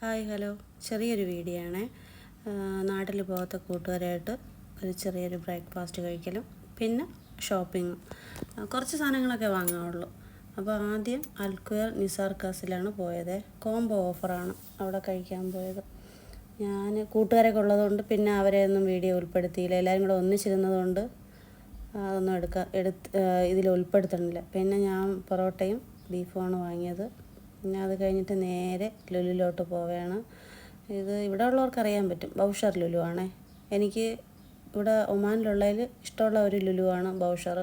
Hi hello, ചെറിയൊരു video ആണ്. നാട്ടിൽ പോകാത്ത കൂട്ടുകാരായിട്ട് ഒരു ചെറിയൊരു ബ്രേക്ക്ഫാസ്റ്റ് കഴിക്കലും പിന്നെ ഷോപ്പിങ്ങും. കുറച്ച് സാധനങ്ങളൊക്കെ വാങ്ങാനുള്ളൂ. അപ്പോൾ ആദ്യം അൽക്വയർ നിസാർക്കാസിലാണ് പോയത്. കോംബോ ഓഫറാണ് അവിടെ കഴിക്കാൻ പോയത്. ഞാൻ കൂട്ടുകാരൊക്കെ ഉള്ളതുകൊണ്ട് പിന്നെ അവരെ ഒന്നും വീഡിയോ ഉൾപ്പെടുത്തിയില്ല. എല്ലാവരും കൂടെ ഒന്നിച്ചിരുന്നതുകൊണ്ട് അതൊന്നും ഇതിൽ ഉൾപ്പെടുത്തണില്ല. പിന്നെ ഞാൻ പൊറോട്ടയും ബീഫുമാണ് വാങ്ങിയത്. പിന്നെ അത് കഴിഞ്ഞിട്ട് നേരെ ലുലുലോട്ട് പോവുകയാണ്. ഇത് ഇവിടെ ഉള്ളവർക്ക് അറിയാൻ പറ്റും, ബൗഷർ ലുലു ആണേ. എനിക്ക് ഇവിടെ ഒമാനിലുള്ളതിൽ ഇഷ്ടമുള്ള ഒരു ലുലു ആണ് ബൗഷർ.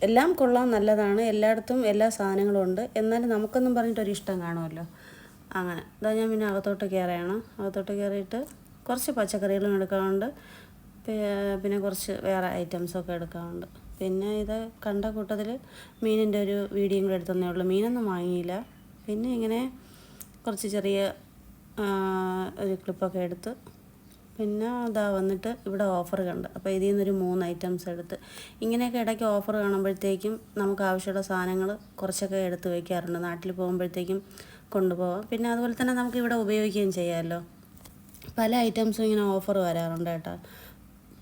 എല്ലാം കൊള്ളാം, നല്ലതാണ്, എല്ലായിടത്തും എല്ലാ സാധനങ്ങളും ഉണ്ട്. എന്നാലും നമുക്കൊന്നും പറഞ്ഞിട്ടൊരു ഇഷ്ടം കാണുമല്ലോ. അങ്ങനെ ഇതാ ഞാൻ പിന്നെ അകത്തോട്ട് കയറുകയാണ്. അകത്തോട്ട് കയറിയിട്ട് കുറച്ച് പച്ചക്കറികളും എടുക്കാറുണ്ട്, പിന്നെ കുറച്ച് വേറെ ഐറ്റംസൊക്കെ എടുക്കാറുണ്ട്. പിന്നെ ഇത് കണ്ട കൂട്ടത്തിൽ മീനിൻ്റെ ഒരു വീഡിയോയും കൂടെ എടുത്തതന്നേ ഉള്ളൂ. മീനൊന്നും വാങ്ങിയില്ല. പിന്നെ ഇങ്ങനെ കുറച്ച് ചെറിയ ഒരു ക്ലിപ്പൊക്കെ എടുത്ത് പിന്നെ അതാ വന്നിട്ട് ഇവിടെ ഓഫർ കണ്ട്. അപ്പോൾ ഇതിൽ നിന്നൊരു 3 ഐറ്റംസ് എടുത്ത്. ഇങ്ങനെയൊക്കെ ഇടയ്ക്ക് ഓഫർ കാണുമ്പോഴത്തേക്കും നമുക്ക് ആവശ്യമുള്ള സാധനങ്ങൾ കുറച്ചൊക്കെ എടുത്ത് വയ്ക്കാറുണ്ട്. നാട്ടിൽ പോകുമ്പോഴത്തേക്കും കൊണ്ടുപോകാം. പിന്നെ അതുപോലെ തന്നെ നമുക്ക് ഇവിടെ ഉപയോഗിക്കുകയും ചെയ്യാമല്ലോ. പല ഐറ്റംസും ഇങ്ങനെ ഓഫർ വരാറുണ്ട് കേട്ടോ.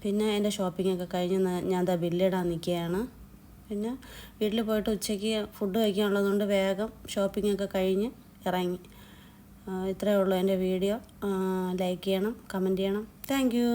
പിന്നെ എൻ്റെ ഷോപ്പിങ്ങൊക്കെ കഴിഞ്ഞ് ഞാൻ ദാ ബില്ലിടാൻ നിൽക്കുകയാണ്. പിന്നെ വീട്ടിൽ പോയിട്ട് ഉച്ചയ്ക്ക് ഫുഡ് കഴിക്കാനുള്ളതുകൊണ്ട് വേഗം ഷോപ്പിങ്ങൊക്കെ കഴിഞ്ഞ് ഇറങ്ങി. ഇത്രയേ ഉള്ളൂ എൻ്റെ വീഡിയോ. ലൈക്ക് ചെയ്യണം, കമൻറ്റ് ചെയ്യണം. Thank you.